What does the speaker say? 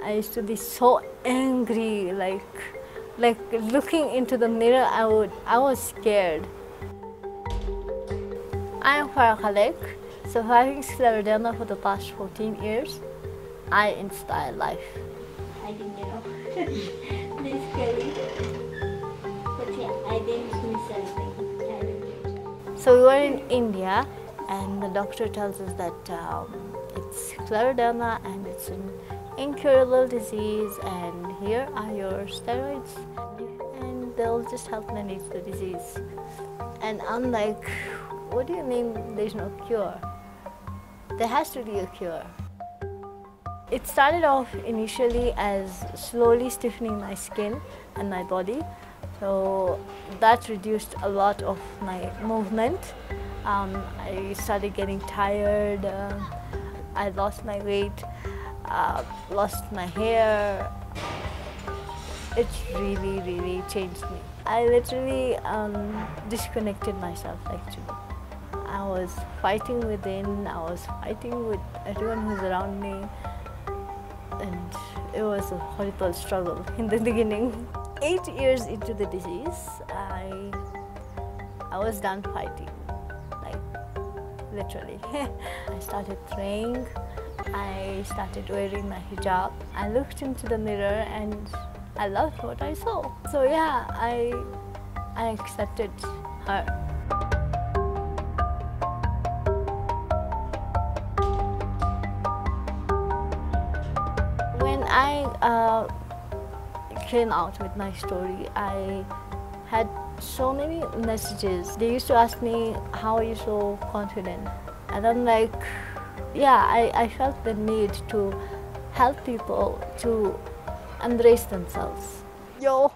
I used to be so angry, like looking into the mirror, I was scared. I am Farah Khalek, surviving scleroderma for the past 14 years. I inspire life. I didn't know. Basically. But yeah, I didn't miss anything. I didn't. So we were in India, and the doctor tells us that it's scleroderma and it's an incurable disease, and here are your steroids, and they'll just help manage the disease. And I'm like, what do you mean there's no cure? There has to be a cure. It started off initially as slowly stiffening my skin and my body. So that reduced a lot of my movement. I started getting tired. I lost my weight, lost my hair. It really, really changed me. I literally disconnected myself actually. I was fighting within, I was fighting with everyone who's around me, and it was a horrible struggle in the beginning. 8 years into the disease, I was done fighting, like literally. I started praying, I started wearing my hijab. I looked into the mirror and I loved what I saw. So yeah, I accepted her. When I came out with my story, I had so many messages. They used to ask me, how are you so confident? And I'm like, yeah, I felt the need to help people to embrace themselves. Yo.